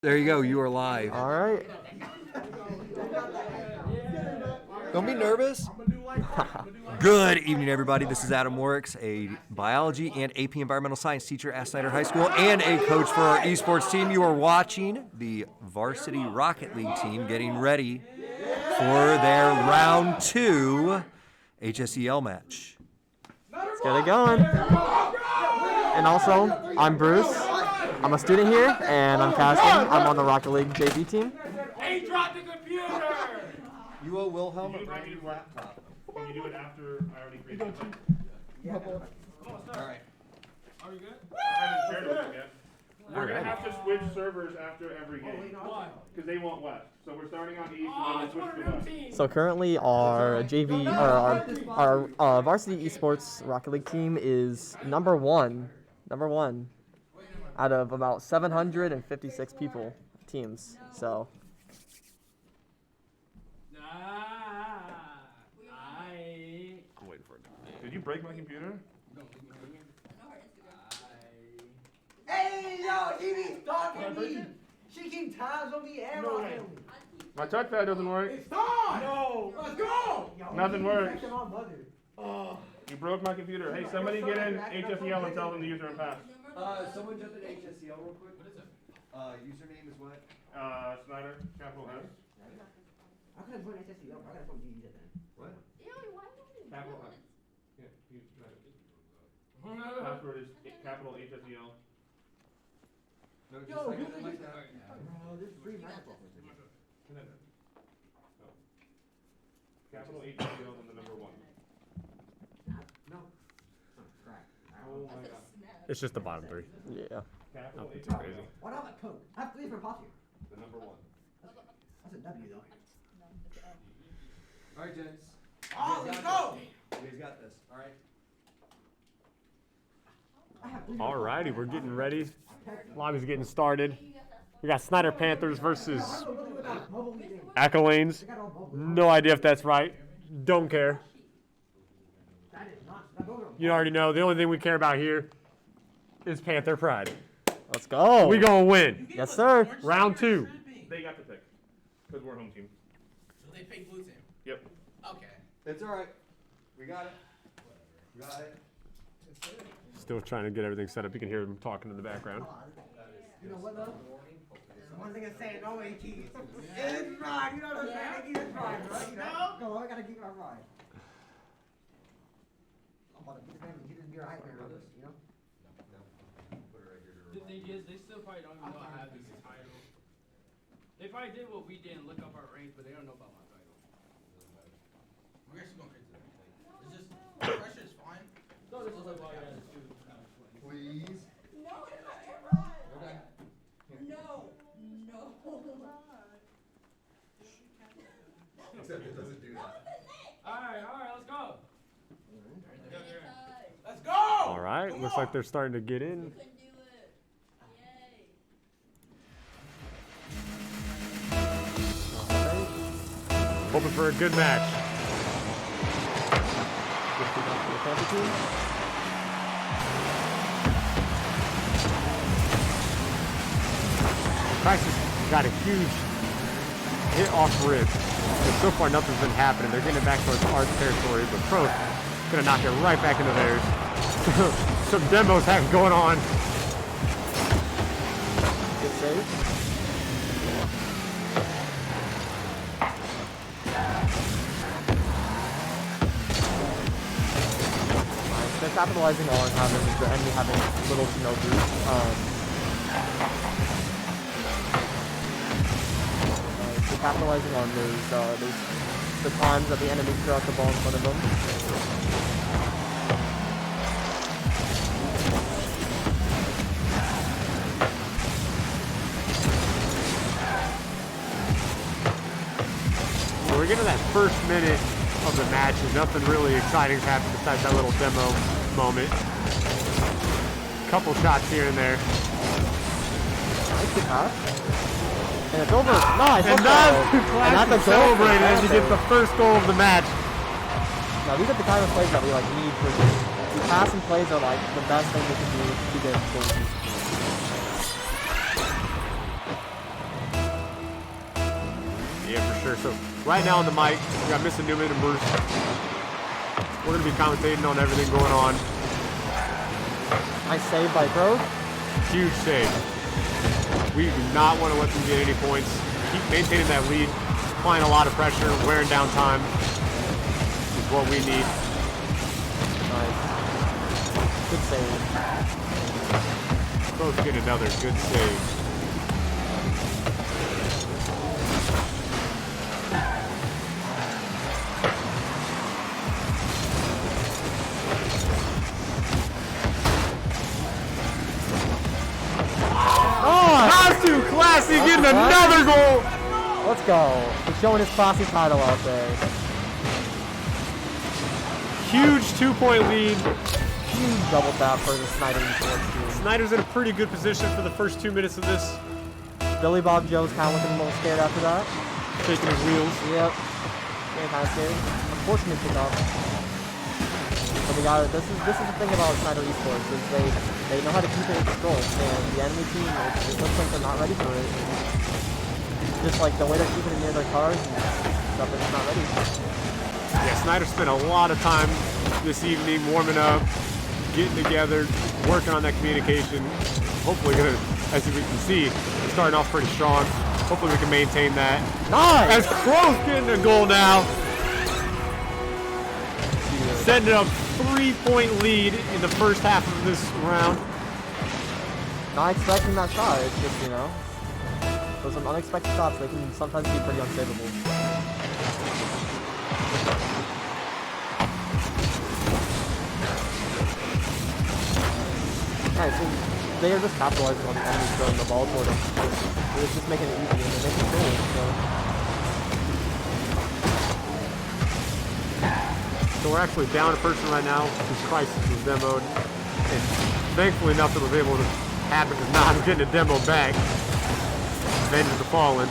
There you go. You are live. All right. Don't be nervous. Good evening, everybody. This is Adam Works, a biology and AP environmental science teacher at Snider High School and a coach for our esports team. You are watching the Varsity Rocket League team getting ready for their round 2 HSEL match. Let's get it going. And also, I'm Bruce. I'm a student here, and I'm casting. I'm on the Rocket League JV team. Hey, drop the computer! You owe Wilhelm a brand new laptop. Can you do it after I already created it? All right. Are we good? I haven't shared it with you yet. We're going to have to switch servers after every game. Why? Because they want West. So we're starting on East and then we'll switch to West. So currently, our JV, or our Varsity Esports Rocket League team is number one out of about 756 people teams. So. I'm waiting for it. Did you break my computer? Hey, yo, Evie's stalking me. She keeps tabs on me and No way. My touchpad doesn't work. It's on. No. Let's go. Yo, Nothing works. Oh. You broke my computer. Hey, somebody get in HSEL and tell them the user and pass. Someone jump in HSEL real quick. What is it? Username is what? Snider, capital S. I could have joined HSEL, but I gotta phone GD then. What? Capital S. Yeah, use password is capital HSEL. No, just Yo, like, who's like this? that. Oh, there's free microphones. Capital HSEL and the number 1. No. Oh, crap. Oh my god. It's just the bottom three. Yeah. Capital Nothing too HSEL. crazy. Why not have Coke? I have 3 different pots here. The number 1. That's a W though. All right, gents. Oh, let's go. You guys got this. All right. I have 3 different Alrighty, pots. we're getting ready. Lobby's getting started. We got Snider Panthers versus Acolanes. No idea if that's right. Don't care. That is not. Those are You already know. The only thing we care about here is Panther pride. Let's go. We gonna win. Yes, sir. Round 2. They got the pick. Because we're home team. So they pick blue team. Yep. Okay. It's all right. We got it. We got it. Still trying to get everything set up. You can hear them talking in the background. You know what though? One thing is saying no AT. It's right, you know what I'm saying? It's right, right? You know? No, I gotta keep my ride. I'm about to beat the family, get this beer hype here, you know? The thing is, they still probably don't even know I have this title. They probably did what we did and look up our ranks, but they don't know about my title. We're actually going crazy. It's just, pressure is fine. No, this is like why you had to shoot. Please. No, it's not right. Okay. No, no. Except it doesn't do that. Alright, let's go. Let's go! All right. Looks like they're starting to get in. You can do it. Yay. Hoping for a good match. Panther team. Price has got a huge hit off rib. And so far, nothing's been happening. They're getting it back towards our territory, but Pro's gonna knock it right back into theirs. Some demos have going on. Good save. They're capitalizing on having the enemy having little to no boost. They're capitalizing on those the times that the enemy throw out the ball in front of them. So we're getting that first minute of the match, and nothing really exciting's happened besides that little demo moment. Couple shots here and there. Nice good pass. And it's over. Nice. And that's a goal. celebrated as you get the first goal of the match. Now these are the kind of plays that we like need for this. The passing plays are like the best thing we can do to get goals. pressure. So right now on the mic, we got Mr. Newman and Bruce. We're going to be commentating on everything going on. Nice save by Grove. Huge save. We do not want to let them get any points. Keep maintaining that lead, applying a lot of pressure, wearing down time is what we need. Nice. Good save. Both get another good save. Not too classy, getting another goal. Let's go. He's showing his classy title out there. Huge 2-point lead. Huge double tap for the Snider Esports team. Snider's in a pretty good position for the first 2 minutes of this. Billy Bob Joe's kind of looking a little scared after that. Shaking his wheels. Yep. Getting kind of scared. Unfortunate kickoff. But they got it. This is the thing about Snider Esports is they know how to keep it in control, and the enemy team it looks like they're not ready for it. Just like the way they're keeping it near their cars and stuff, they're just not ready. Yeah, Snider spent a lot of time this evening warming up, getting together, working on that communication. Hopefully, as we can see, it's starting off pretty strong. Hopefully, we can maintain that. Nice! As Crow's getting a goal now. Setting up 3-point lead in the first half of this round. Not expecting that shot. It's just, you know, those are unexpected shots. They can sometimes be pretty unsavable. Yeah, so they are just capitalizing on the enemy throwing the ball toward them. It's just making it easy and they're making goals. So we're actually down a person right now whose crisis was demoed. And thankfully nothing was able to happen because now I'm getting a demo back. Avenge of the Fallen.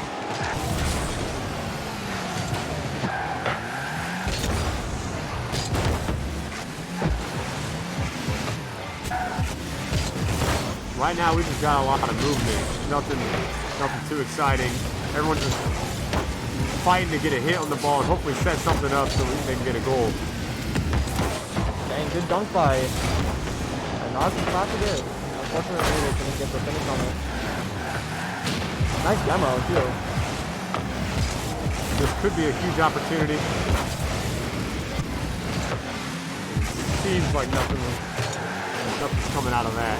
Right now we just got a lot of movement. Nothing too exciting. Everyone's just fighting to get a hit on the ball and hopefully set something up so they can get a goal. Dang, good dunk by. And not good. Unfortunately, they couldn't get the finish on it. Nice demo, too. This could be a huge opportunity. Seems like nothing's coming out of that.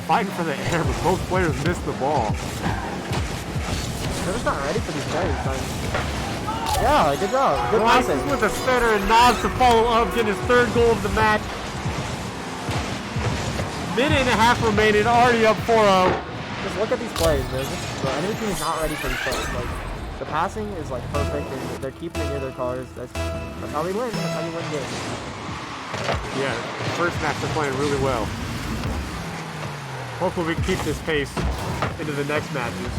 Fighting for the air, but both players missed the ball. They're just not ready for these plays. Yeah, good job. Good Rices passing. with a spinner and Nas to follow up, getting his third goal of the match. Minute and a half remaining, already up 4-0. Just look at these plays. The enemy team is not ready for these plays. Like, the passing is like perfect, and they're keeping it near their cars. That's how we win. That's how you win games. Yeah, first match they're playing really well. Hopefully we can keep this pace into the next matches.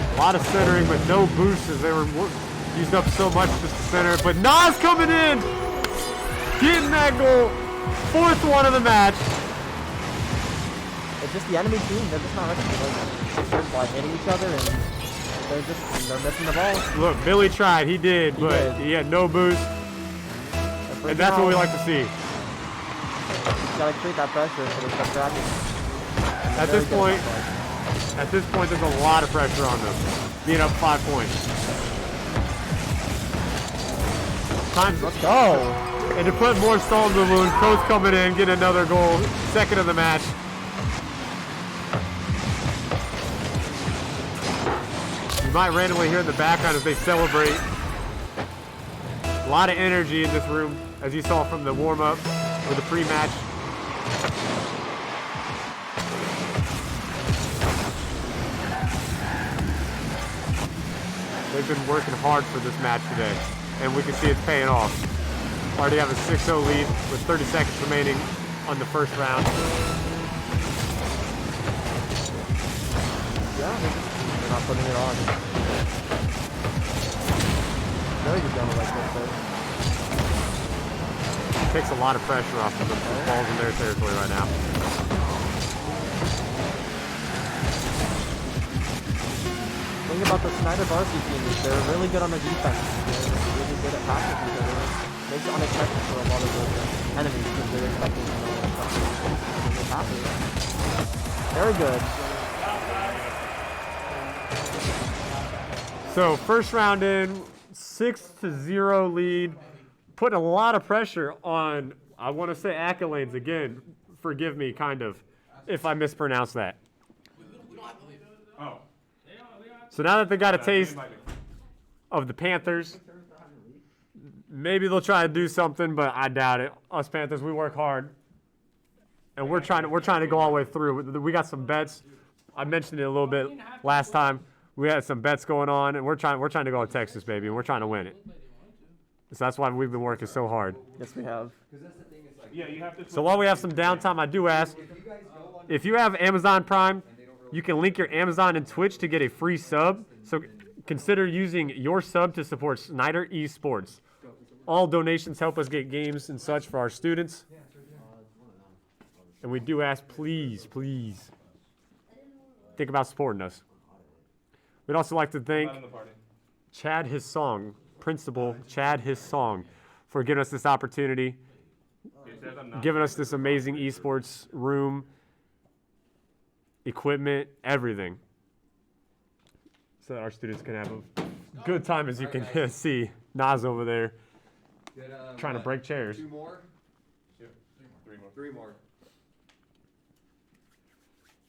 A lot of centering, but no boosts as they were used up so much just to center. But Nas coming in, getting that goal. Fourth one of the match. It's just the enemy team. They're just not ready for it. They're like hitting each other and they're missing the ball. Look, Billy tried. He did, but he had no boost. And that's what we like to see. You gotta create that pressure for the tracking. At this point, there's a lot of pressure on them. Being up 5 points. Let's go. And to put more salt in the wound, Coach coming in, get another goal, second of the match. You might randomly hear in the background as they celebrate. A lot of energy in this room, as you saw from the warm-up or the pre-match. They've been working hard for this match today, and we can see it's paying off. Already have a 6-0 lead with 30 seconds remaining on the first round. not putting it on. Very good demo like this there. Takes a lot of pressure off of them. The ball's in their territory right now. The thing about the Snider varsity team is they're really good on the defense. They're really good at passing each other. Makes it unexpected for a lot of the enemies because they're expecting the passes. Very good. So first round in, 6-0 lead, putting a lot of pressure on, I want to say accolades again. Forgive me, kind of, if I mispronounce that. Oh. So now that they got a taste of the Panthers, maybe they'll try to do something, but I doubt it. Us Panthers, we work hard, and we're trying to go all the way through. We got some bets. I mentioned it a little bit last time. We had some bets going on, and we're trying to go to Texas, baby, and we're trying to win it. So that's why we've been working so hard. Yes, we have. Yeah, you have to. So while we have some downtime, I do ask, if you have Amazon Prime, you can link your Amazon and Twitch to get a free sub. So consider using your sub to support Snider Esports. All donations help us get games and such for our students. And we do ask, please, please, think about supporting us. We'd also like to thank Chad His Song, Principal Chad His Song, for giving us this opportunity, giving us this amazing esports room, equipment, everything, so that our students can have a good time. As you can see, Nas over there trying to break chairs. 2 more? 3 more.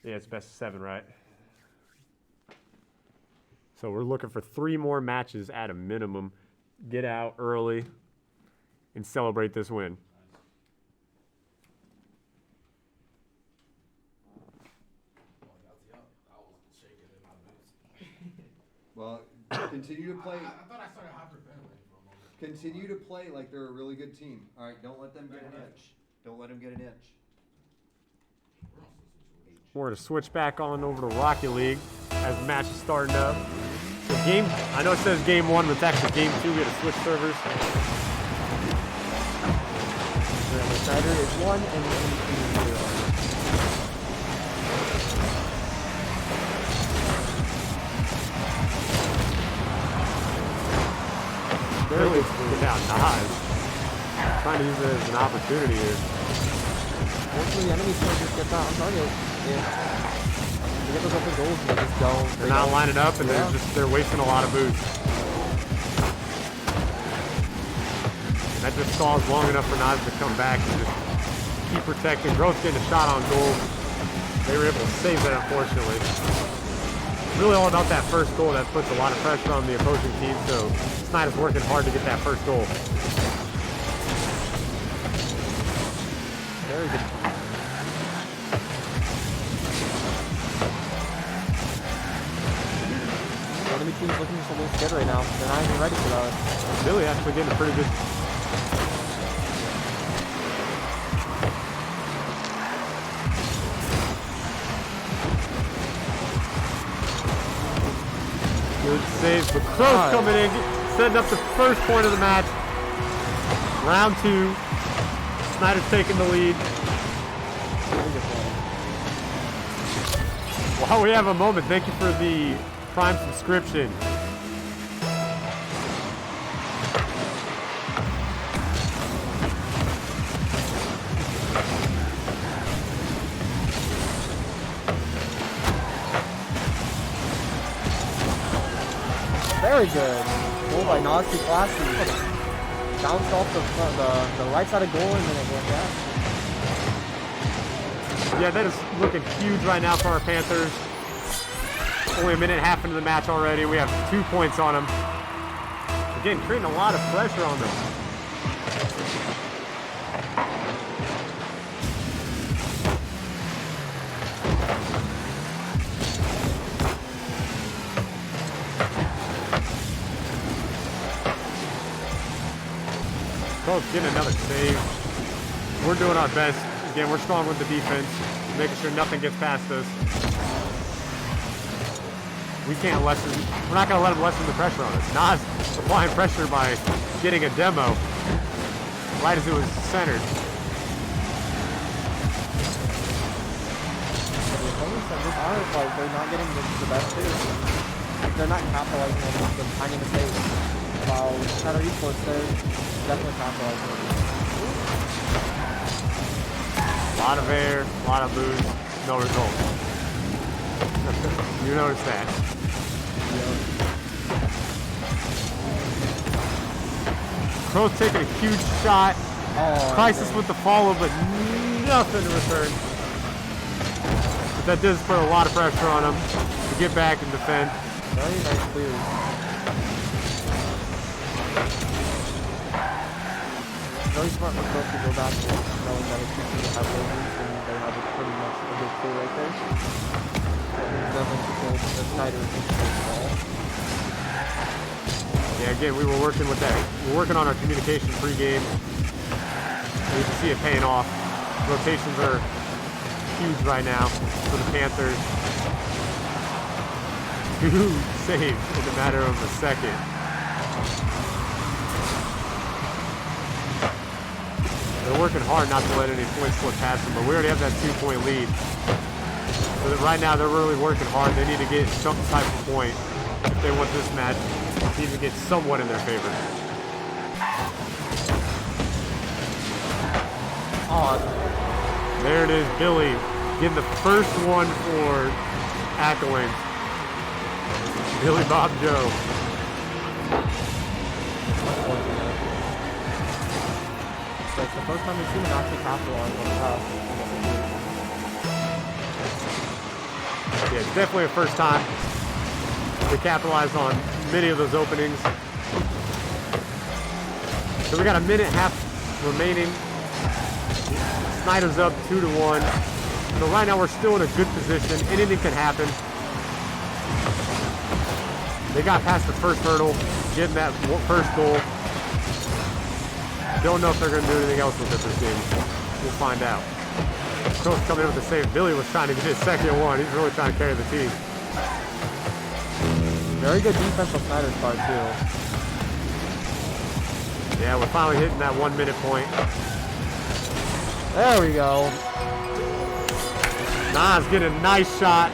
Yeah, it's best of 7, right? So we're looking for 3 more matches at a minimum. Get out early and celebrate this win. Well, continue to play. I thought I started hyperventilating for a moment. Continue to play like they're a really good team. All right, don't let them get an inch. Don't let them get an inch. We're going to switch back on over to Rocket League as the match is starting up. The game, I know it says game 1, but it's actually game 2. We had to switch servers. The Snider is 1 and the enemy team is 0. Really get down Nas. Trying to use it as an opportunity here. Hopefully the enemy team just gets out on target. Yeah. They get those open goals and they just don't. They're not lining up, and they're wasting a lot of boosts. And that just stalls long enough for Nas to come back and just keep protecting. Groth's getting a shot on goal. They were able to save that, unfortunately. Really all about that first goal. That puts a lot of pressure on the opposing team, so Snider's working hard to get that first goal. Very good. The enemy team's looking just a little scared right now. They're not even ready for that. Billy actually getting a pretty good. Good saves, but Crows coming in, setting up the first point of the match. Round 2. Snider's taking the lead. While we have a moment, thank you for the Prime subscription. Very good. Goal by Nazi Classy. Bounced off the right side of goal and then it went back. Yeah, that is looking huge right now for our Panthers. Only a minute and a half into the match already. We have 2 points on them. Again, creating a lot of pressure on them. Both getting another save. We're doing our best. Again, we're strong with the defense, making sure nothing gets past us. we can't lessen. We're not going to let him lessen the pressure on us. Nas applying pressure by getting a demo right as it was centered. The opponents of this are like they're not getting the best too. They're not capitalizing on the tiny mistakes. While Snider Esports, they're definitely capitalizing on it. A lot of air, a lot of booze, no result. You notice that. Crow's taking a huge shot. Oh, Crisis with the follow, but nothing in return. But that does put a lot of pressure on him to get back and defend. very nice clear. Very smart for Crow to go back to knowing that it's easy to have lasers and they have pretty much a good clear right there. Definitely controls the Snider is the ball. Yeah, again, we were working with that. We're working on our communication pre-game. You can see it paying off. Rotations are huge right now for the Panthers. 2 saves in a matter of a second. They're working hard not to let any points slip past them, but we already have that 2-point lead. So that right now they're really working hard. They need to get some type of point if they want this match to even get somewhat in their favor. Oh, There it is, Billy getting the first one for accolades. Billy Bob Joe. so it's the first time we've seen him actually capitalize on the pass. Yeah, it's definitely a first time to capitalize on many of those openings. So we got a minute and a half remaining. Snider's up 2-1. So right now we're still in a good position. Anything can happen. They got past the first hurdle, getting that first goal. Don't know if they're going to do anything else with it this game. We'll find out. Crow's coming in with the save. Billy was trying to get his second one. He's really trying to carry the team. Very good defense on Snider's part too. Yeah, we're finally hitting that 1 minute point. There we go. Nas getting a nice shot.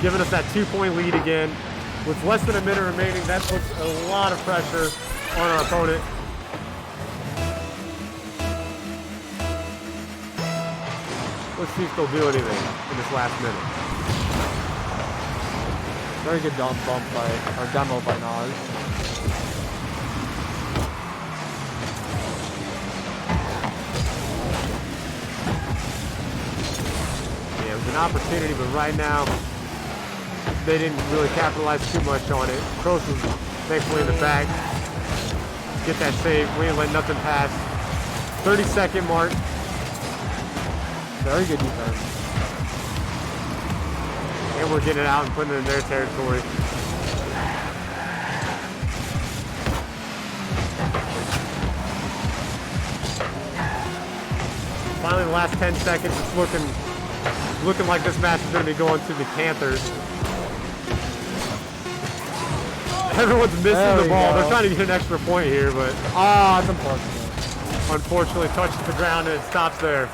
Giving us that 2-point lead again. With less than a minute remaining, that puts a lot of pressure on our opponent. Let's see if they'll do anything in this last minute. Very good dump bump by, or demo by Nas. Yeah, it was an opportunity, but right now, they didn't really capitalize too much on it. Kroos was thankfully in the back. Get that save. We didn't let nothing pass. 30-second mark. Very good defense. And we're getting it out and putting it in their territory. Finally, the last 10 seconds, it's looking like this match is going to be going to the Panthers. Everyone's missing the ball. They're trying to get an extra point here, but It's unfortunate. unfortunately touches the ground and it stops there.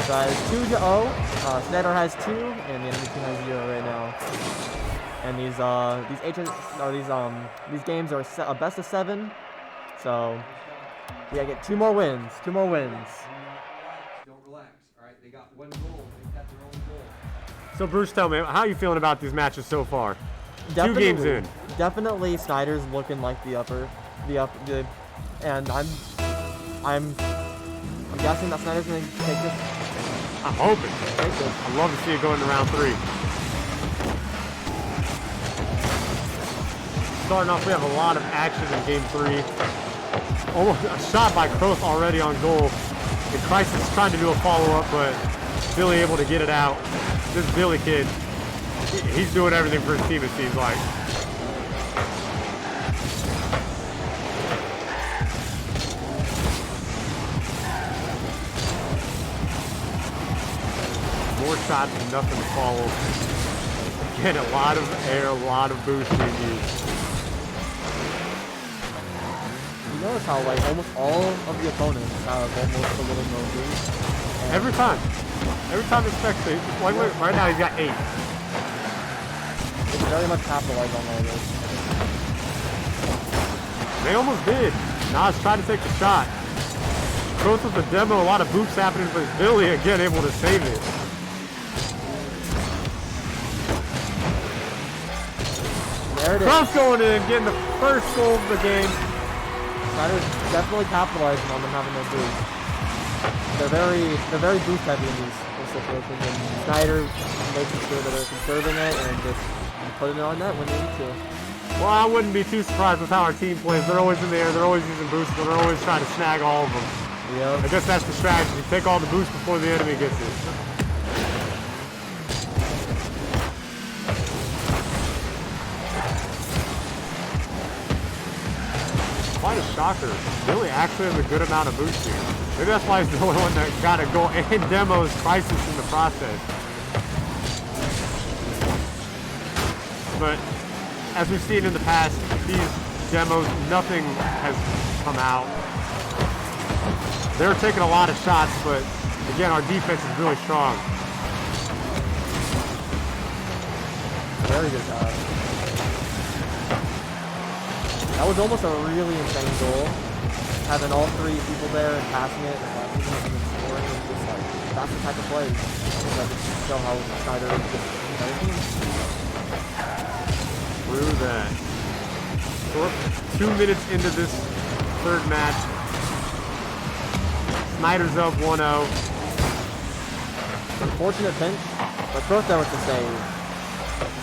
So that is 2-0. Snider has 2, and the enemy team has 0 right now. And these games are a best of 7. So we gotta get 2 more wins. 2 more wins. Don't relax. All right, they got 1 goal. They got their own goal. So Bruce, tell me, how are you feeling about these matches so far? 2 games in. Definitely Snider's looking like and I'm guessing that Snider's gonna take this. I'm hoping. I'd love to see it go into round 3. Starting off, we have a lot of action in game 3. Almost a shot by Kroos already on goal. And Crisis is trying to do a follow-up, but Billy able to get it out. This Billy kid, he's doing everything for his team, it seems like. more shots and nothing to follow. Again, a lot of air, a lot of boost being used. You notice how like almost all of the opponents have almost a little no boost. Every time the spectator, like right now he's got 8. It's very much capitalized on all this. They almost did. Nas tried to take the shot. Both with the demo, a lot of boops happening, but Billy again able to save it. There it is. Trump's going in, getting the first goal of the game. Snider's definitely capitalizing on them having no boost. They're very boost heavy in these situations, and Snider making sure that they're conserving it and just putting it on net when they need to. Well, I wouldn't be too surprised with how our team plays. They're always in the air, they're always using boosts, but they're always trying to snag all of them. Yep. I guess that's the strategy. Take all the boosts before the enemy gets it. Quite a shocker. Billy actually has a good amount of boost here. Maybe that's why he's the only one that got a goal and demos Crisis in the process. But as we've seen in the past, these demos, nothing has come out. They're taking a lot of shots, but again, our defense is really strong. Very good job. That was almost a really insane goal. Having all 3 people there and passing it and passing it and then scoring is just like, that's the type of play that just show how Snider is just better team. Through that. So we're 2 minutes into this third match. Snider's up 1-0. Unfortunate pinch, but Prost there was the save.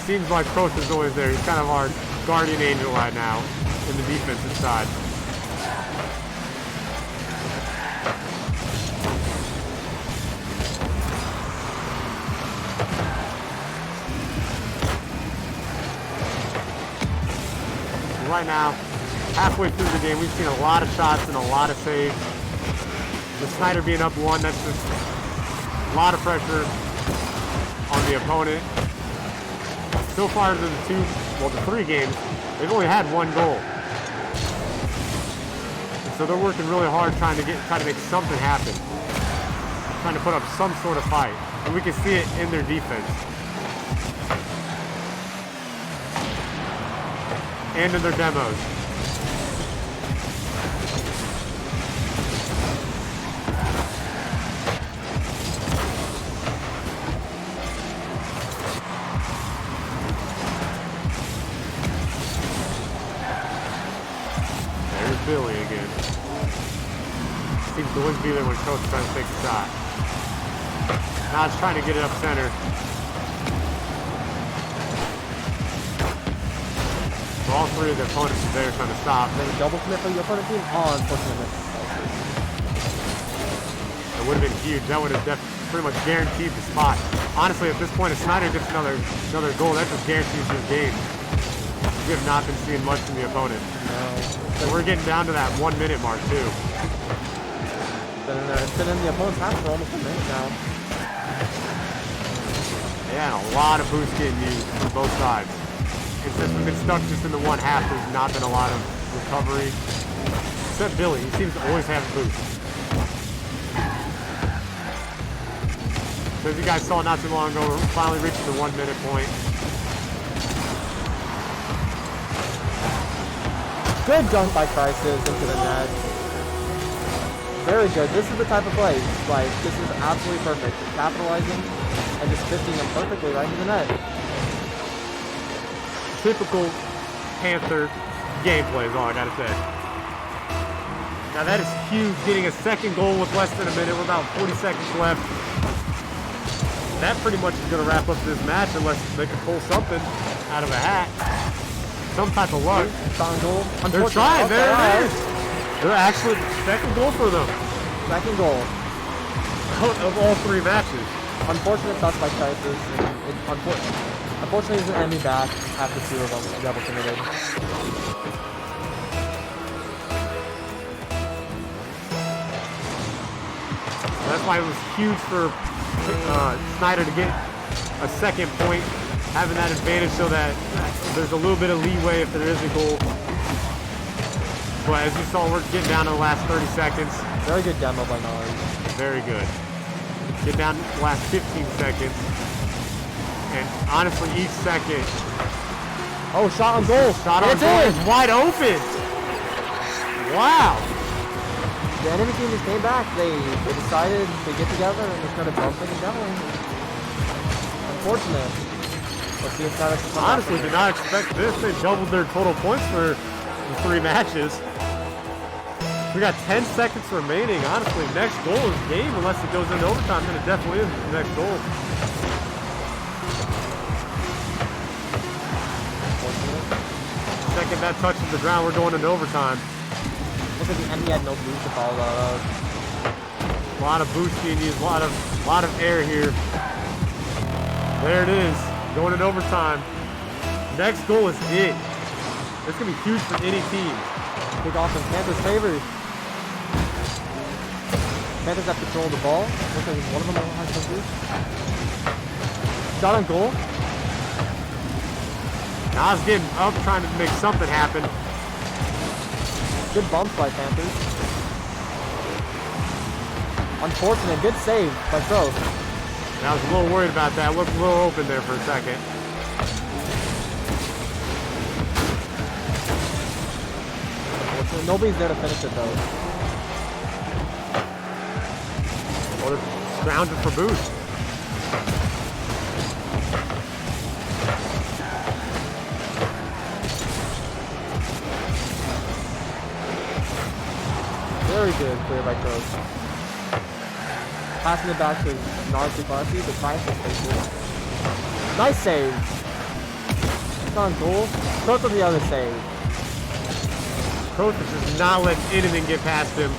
Seems like Prost is always there. He's kind of our guardian angel right now in the defensive side. Right now, halfway through the game, we've seen a lot of shots and a lot of saves. With Snider being up 1, that's just a lot of pressure on the opponent. So far in the 3 games, they've only had 1 goal. And so they're working really hard trying to make something happen. Trying to put up some sort of fight. And we can see it in their defense. And in their demos. There's Billy again. Seems to always be there when Coach tries to take a shot. Now it's trying to get it up center. All 3 of the opponents are there trying to stop. Then a double commit for the opponent team. Oh, unfortunately. It would have been huge. That would have pretty much guaranteed the spot. Honestly, at this point, if Snider gets another goal, that just guarantees his game. We have not been seeing much from the opponent. No. So we're getting down to that 1 minute mark, too. It's been in the opponent's half for almost a minute now. Yeah, and a lot of boosts getting used from both sides. It's just we've been stuck just in the 1 half. There's not been a lot of recovery. Except Billy, he seems to always have boosts. So as you guys saw not too long ago, we're finally reaching the 1 minute point. Good dunk by Crisis into the net. Very good. This is the type of play. Like, this is absolutely perfect. Capitalizing and just fitting them perfectly right into the net. Typical Panther gameplay is all I gotta say. Now that is huge, getting a second goal with less than a minute. We're about 40 seconds left. That pretty much is gonna wrap up this match unless they can pull something out of a hat. Some type of luck. Found goal. They're trying, there it is. They're actually, second goal for them. Second goal. Of all 3 matches. Unfortunate touch by Crisis. Unfortunately, he's an enemy back after 2 of them double committed. That's why it was huge for Snider to get a second point, having that advantage so that there's a little bit of leeway if there is a goal. But as you saw, we're getting down to the last 30 seconds. Very good demo by Nars. Very good. Get down to the last 15 seconds. And honestly, each second. Oh, shot on goal. Shot on It's goal in. is wide open. Wow. The enemy team just came back. They decided to get together and they started bumping and demoing. Unfortunate. Let's see if Snider can come Honestly, back. did not expect this. They doubled their total points for the 3 matches. We got 10 seconds remaining. Honestly, next goal is game unless it goes into overtime. And it definitely is the next goal. Second that touches the ground, we're going into overtime. Looks like the enemy had no boost to follow that up. A lot of boost being used, a lot of air here. There it is, going in overtime. Next goal is it. It's gonna be huge for any team. Big off in Panthers' favor. Panthers have control of the ball. Looks like one of them has some boost. Shot on goal. Nas getting up, trying to make something happen. Good bumps by Panthers. Unfortunate, good save by Troth. I was a little worried about that. Looked a little open there for a second. Nobody's there to finish it though. Well, they're scrounging for boost. Very good clear by Troth. Passing it back to Nazi Classy, the triangle spaces. Nice save. It's on goal. Troth with the other save. Coach is just not letting anything get past him.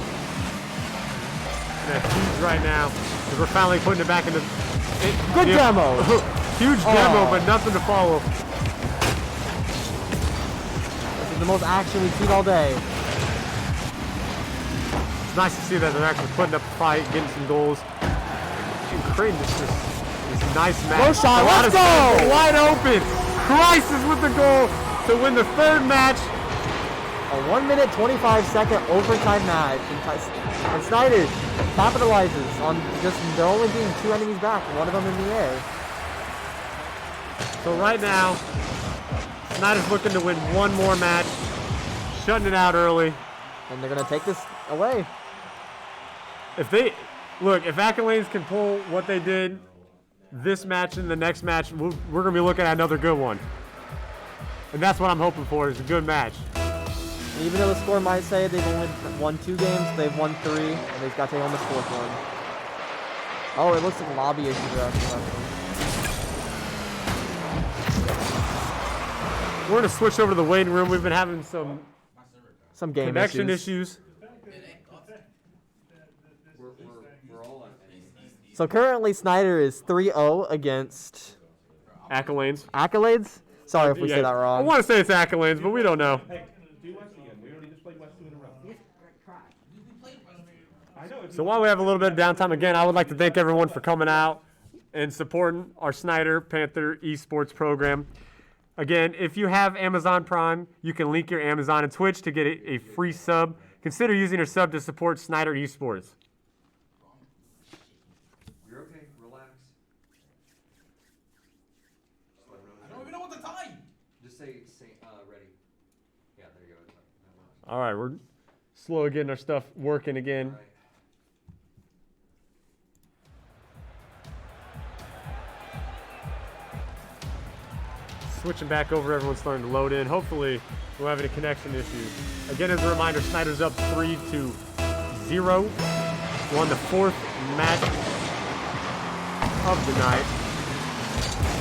That's huge right now because we're finally putting it back into. Good demo. Huge demo, but nothing to follow. This is the most action we've seen all day. It's nice to see that they're actually putting up a fight, getting some goals, and creating this nice match. Low shot, A lot let's of go! space, wide open. Crisis with the goal to win the 3rd match. A 1 minute 25-second overtime match, and Snider capitalizes on just there only being 2 enemies back, one of them in the air. So right now, Snider's looking to win one more match, shutting it out early. And they're gonna take this away. If Accolades can pull what they did this match and the next match, we're gonna be looking at another good one. And that's what I'm hoping for, is a good match. Even though the score might say they've only won 2 games, they've won 3, and they've got to take home the 4th one. Oh, it looks like lobby issues are actually happening. We're gonna switch over to the waiting room. We've been having some Some game connection issues. So currently Snider is 3-0 against Accolades. Accolades. Sorry if we say that I wrong. want to say it's Accolades, but we don't know. So while we have a little bit of downtime, again, I would like to thank everyone for coming out and supporting our Snider Panther Esports program. Again, if you have Amazon Prime, you can link your Amazon and Twitch to get a free sub. Consider using your sub to support Snider Esports. You're okay. Relax. I don't even know what to tell you. Just say ready. Yeah, there you go. All right, we're slow getting our stuff working again. Switching back over, everyone's starting to load in. Hopefully, we'll have any connection issues. Again, as a reminder, Snider's up 3-0. Won the 4th match of the night.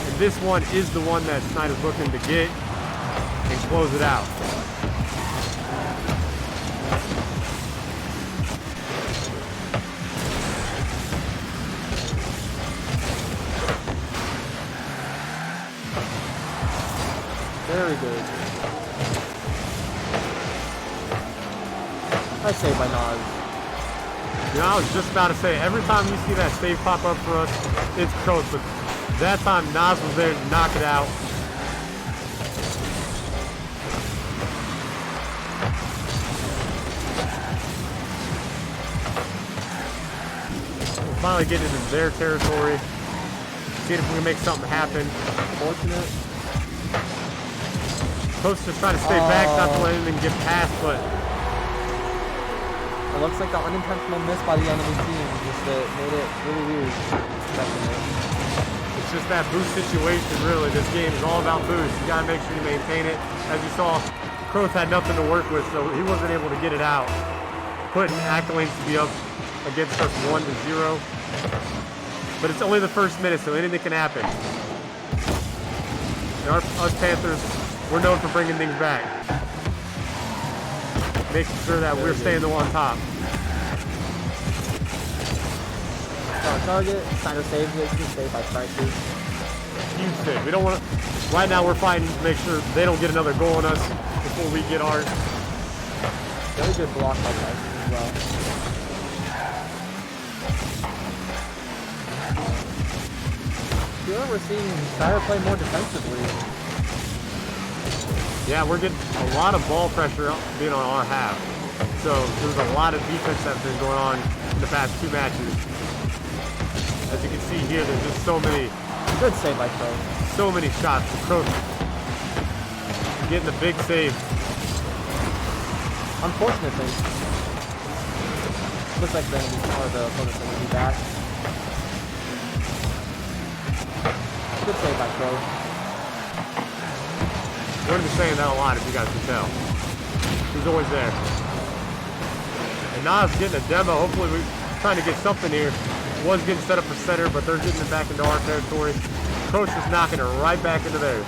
And this one is the one that Snider's looking to get and close it out. Very good. Nice save by Nas. You know, I was just about to say, every time you see that save pop up for us, it's Croat. But that time, Nas was there to knock it out. We're finally getting into their territory. Seeing if we can make something happen. Fortunate. Coach just trying to stay back, not to let anything get past, but It looks like the unintentional miss by the enemy team just made it really weird. Expecting it. it's just that boost situation, really. This game is all about boost. You gotta make sure you maintain it. As you saw, Croats had nothing to work with, so he wasn't able to get it out. Putting Accolades to be up against us 1-0. But it's only the first minute, so anything can happen. And us Panthers, we're known for bringing things back. Making sure that we're staying on top. Target, Snider saves it, he's saved by Spicy. Huge save. We don't want to. Right now, we're fighting to make sure they don't get another goal on us before we get ours. Very good block by Spicy as well. Here we're seeing Snider play more defensively. Yeah, we're getting a lot of ball pressure being on our half. So there's a lot of defense that's been going on in the past 2 matches. As you can see here, there's just so many. Good save by Crow. So many shots. Crow getting the big save. Unfortunate thing. Looks like the opponent's going to be back. Good save by Crow. We're going to be saying that a lot, if you guys can tell. He's always there. And Nas getting a demo. Hopefully we're trying to get something here. Was getting set up for center, but they're getting it back into our territory. Coach is knocking it right back into theirs.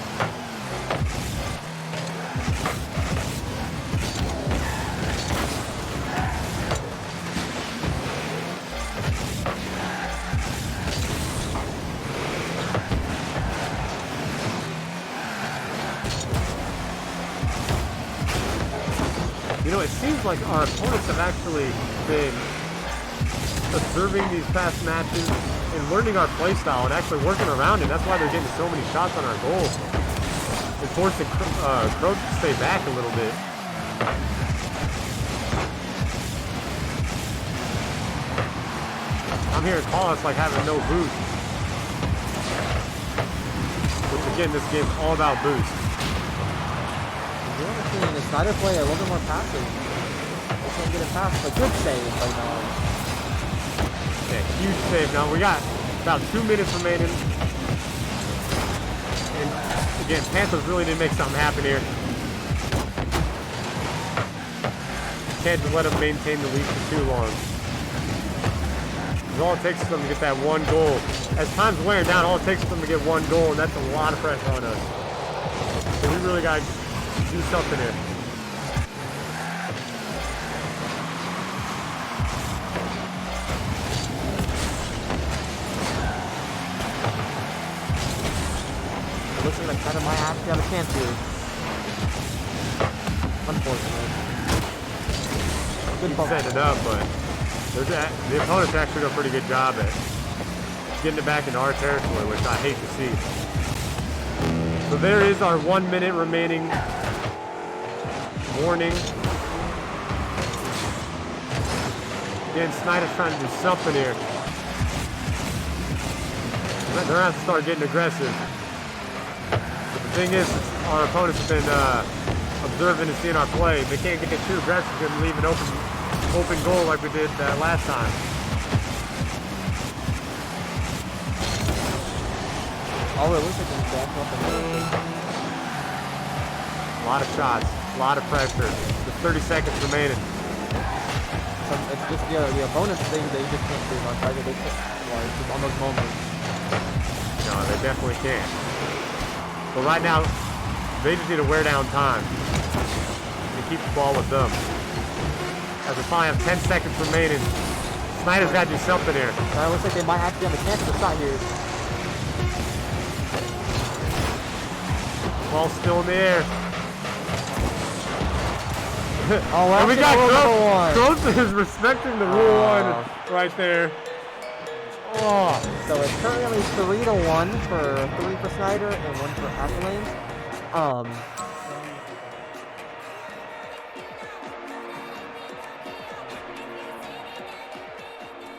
You know, it seems like our opponents have actually been observing these past matches and learning our play style and actually working around it. That's why they're getting so many shots on our goal. It's forcing Croak to stay back a little bit. I'm hearing call-outs like having no boost. Which again, this game's all about boost. The other thing is Snider play a little bit more passive. They can't get it past, but good save by Nas. Yeah, huge save. Now we got about 2 minutes remaining. And again, Panthers really didn't make something happen here. Can't just let them maintain the lead for too long. All it takes is them to get that one goal. As time's wearing down, all it takes is them to get one goal, and that's a lot of pressure on us. So we really got to do something here. It looks like Snider might actually have a chance here. Unfortunate. Good Keep bump. setting it up, but the opponents actually do a pretty good job at getting it back into our territory, which I hate to see. So there is our 1 minute remaining warning. Again, Snider's trying to do something here. They're going to have to start getting aggressive. But the thing is, our opponents have been observing and seeing our play. They can't get too aggressive and leave an open goal like we did last time. Oh, it looks like he's back up and A lot of shots, a lot of pressure. There's 30 seconds remaining. it's just the opponents think they just can't do much. Right? They can't, well, it's just on those moments. No, they definitely can't. But right now, they just need to wear down time and keep the ball with them. As we finally have 10 seconds remaining, Snider's got to do something here. It looks like they might actually have a chance to shot here. Ball's still in the air. Oh, And we got rule number one. Growth is respecting the rule one right there. Oh, So it's currently 3-1 for 3 for Snider and 1 for Appalachian.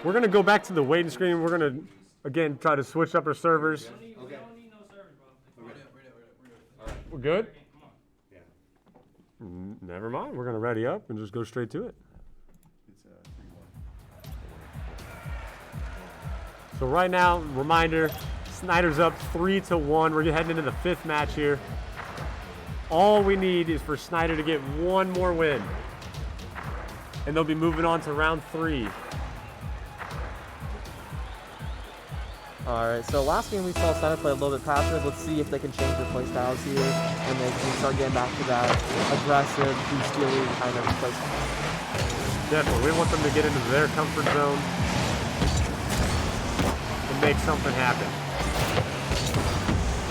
we're going to go back to the waiting screen. We're going to, again, try to switch up our servers. We're good? Never mind. We're going to ready up and just go straight to it. So right now, reminder, Snider's up 3-1. We're heading into the 5th match here. All we need is for Snider to get one more win. And they'll be moving on to round 3. Alright, so last game we saw Snider play a little bit passive. Let's see if they can change their play styles here and they can start getting back to that aggressive, boost-stealing kind of play style. Definitely. We want them to get into their comfort zone and make something happen.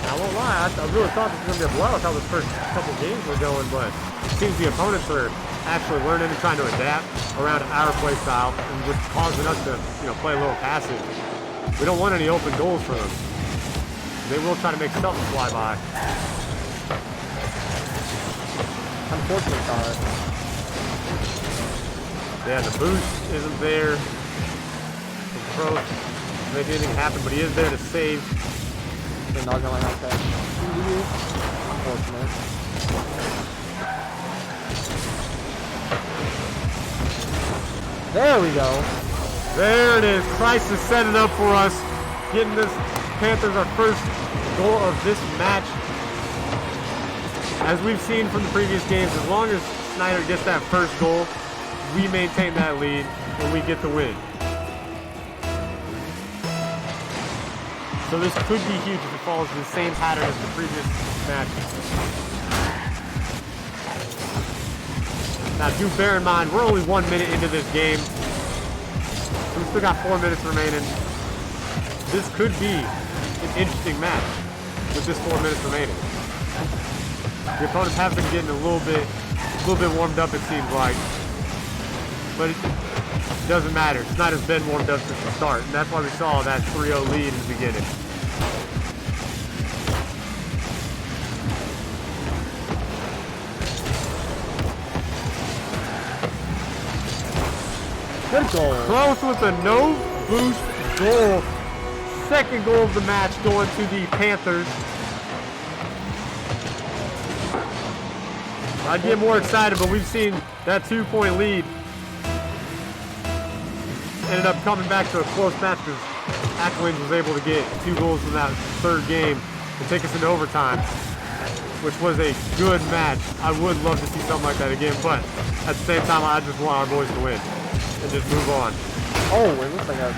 Now, I won't lie, I really thought this was going to be a blowout how the first couple games were going, but it seems the opponents are actually learning and trying to adapt around our play style and which is causing us to, play a little passive. We don't want any open goals for them. They will try to make something fly by. Unfortunate card. Yeah, the boost isn't there. The pro to make anything happen, but he is there to save. They're not going to have that. Unfortunate. There we go. There it is. Price is setting up for us. Getting this Panthers our first goal of this match. As we've seen from the previous games, as long as Snider gets that first goal, we maintain that lead and we get the win. So this could be huge if it follows the same pattern as the previous match. Now do bear in mind, we're only 1 minute into this game. We've still got 4 minutes remaining. This could be an interesting match with just 4 minutes remaining. The opponents have been getting a little bit warmed up, it seems like. But it doesn't matter. Snider's been warmed up since the start, and that's why we saw that 3-0 lead in the beginning. Good goal. Close with a no boost goal. Second goal of the match going to the Panthers. I'd get more excited, but we've seen that 2-point lead ended up coming back to a close match because Acklins was able to get 2 goals in that third game and take us into overtime, which was a good match. I would love to see something like that again, but at the same time, I just want our boys to win and just move on. Oh, it looks like a...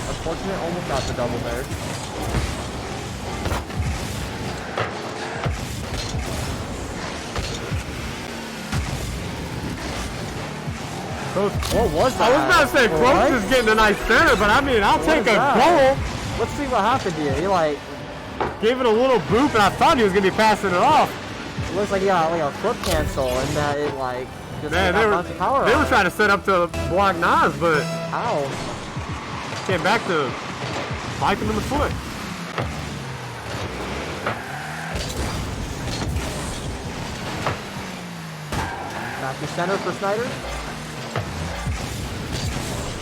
Unfortunate, almost got the double there. What was that? I was about to say, Close is getting a nice center, but I mean, I'll take a goal. Let's see what happened here. He like gave it a little boop, and I thought he was going to be passing it off. It looks like he got like a foot cancel, and that it like just Man, got a bunch of power they on were it. trying to set up to block Nas, but Ow. came back to bite him in the foot. Back to center for Snider.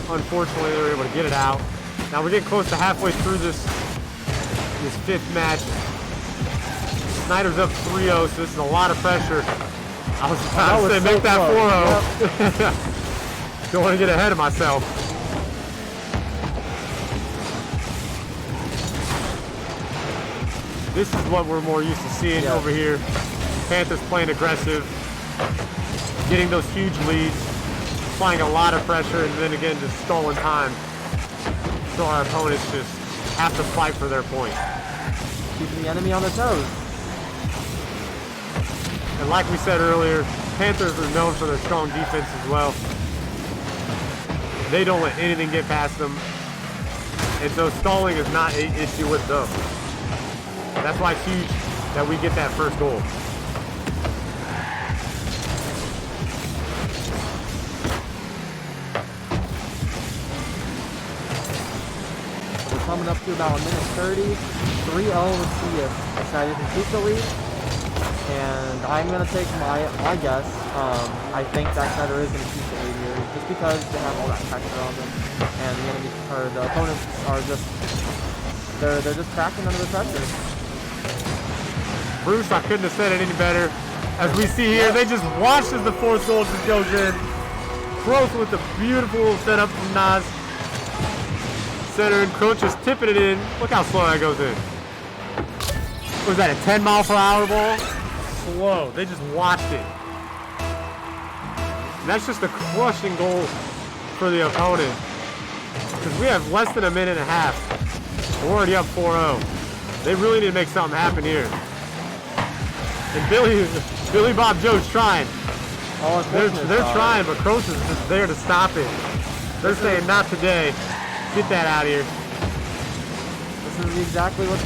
Unfortunately, they were able to get it out. Now we're getting close to halfway through this 5th match. Snider's up 3-0, so this is a lot of pressure. I was about to say, make that 4-0. Don't want to get ahead of myself. This is what we're more used to seeing over here. Panthers playing aggressive, getting those huge leads, applying a lot of pressure, and then again just stalling time. So our opponents just have to fight for their point. Keeping the enemy on their toes. And like we said earlier, Panthers are known for their strong defense as well. They don't let anything get past them. And so stalling is not an issue with them. That's why it's huge that we get that first goal. We're coming up to about a minute 30. 3-0. Let's see if Snider can keep the lead. And I'm going to take my guess. I think that Snider is going to keep the lead here just because they have all that pressure on them. And the opponents are just, they're just cracking under the pressure. Bruce, I couldn't have said it any better. As we see here, they just watched as the fourth goal just goes in. Close with a beautiful setup from Nas. Center and Coach is tipping it in. Look how slow that goes in. Was that a 10-mile-per-hour ball? Slow. They just watched it. And that's just a crushing goal for the opponent. Because we have less than a minute and a half. We're already up 4-0. They really need to make something happen here. And Billy Bob Joe's trying. They're trying, but Kroos is just there to stop it. They're saying, not today. Get that out of here. This is exactly what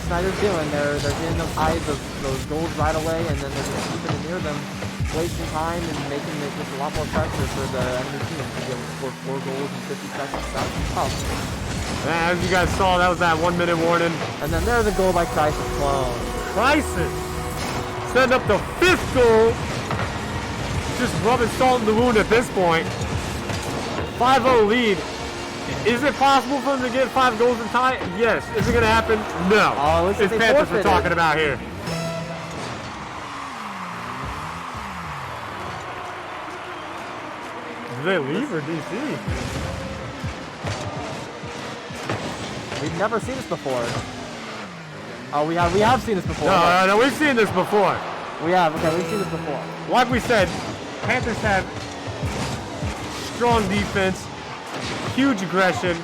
Snider's doing. They're getting those eyes of those goals right away, and then they're just keeping it near them, wasting time and making it just a lot more pressure for the enemy team to be able to score 4 goals in 50 seconds. That's tough. Yeah, as you guys saw, that was that 1-minute warning. And then there's a goal by Crisis Clone. Crisis setting up the 5th goal. Just rubbing salt in the wound at this point. 5-0 lead. Is it possible for them to get 5 goals and tie? Yes. Is it going to happen? No. Oh, it's Panthers we're talking about here. Do they leave or DC? We've never seen this before. Oh, we have seen this before. No, we've seen this before. We have. Okay, we've seen this before. Like we said, Panthers have strong defense, huge aggression,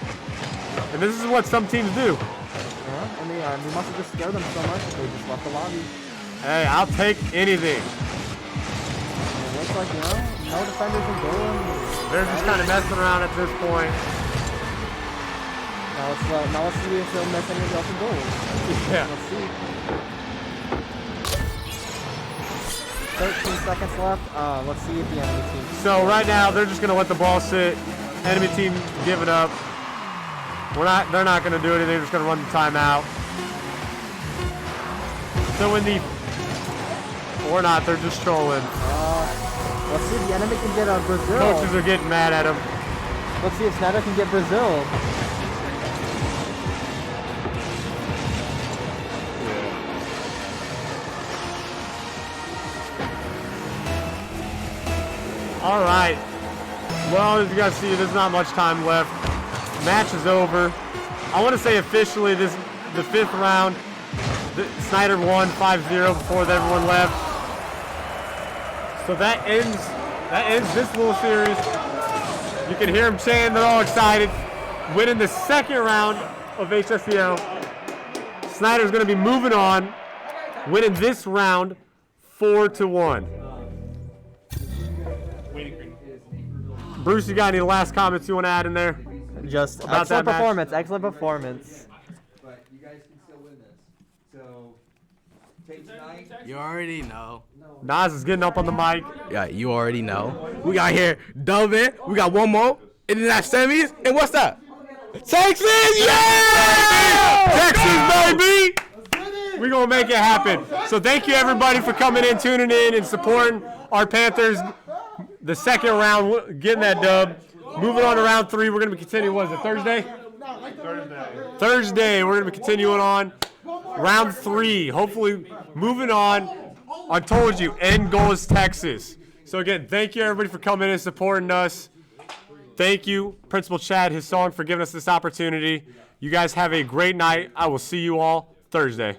and this is what some teams do. Yeah, and we must have just scared them so much that they just left the lobby. Hey, I'll take anything. And it looks like, no defenders in goal. They're just kind of messing around at this point. Now let's see if they'll miss any of the open goals. Yeah. Let's see. 13 seconds left. Let's see if the enemy team. So right now they're just gonna let the ball sit. Enemy team give it up. They're not gonna do anything. They're just gonna run the timeout. So or not, they're just trolling. Let's see if the enemy can get Brazil. Coaches are getting mad at him. Let's see if Snider can get Brazil. All right. Well, as you guys see, there's not much time left. Match is over. I want to say officially the 5th round. Snider won 5-0 before everyone left. So that ends this little series. You can hear them chanting. They're all excited. Winning the 2nd round of HSEL. Snider's going to be moving on, winning this round 4-1. Bruce, you got any last comments you want to add in there? Just about excellent that performance. match? Excellent performance. But you guys can still win this. So, take tonight. You already know. Nas is getting up on the mic. Yeah, you already know. We got here Dubin. We got one more. And then that semis. And what's that? Texas! Yeah! Texas, baby! We're going to make it happen. So thank you, everybody, for coming in, tuning in, and supporting our Panthers. The 2nd round, getting that dub. Moving on to round 3, we're going to be continuing. What is it, Thursday? Thursday, we're going to be continuing on. Round 3, hopefully moving on. I told you, end goal is Texas. So again, thank you, everybody, for coming in and supporting us. Thank you, Principal Chad, his song, for giving us this opportunity. You guys have a great night. I will see you all Thursday.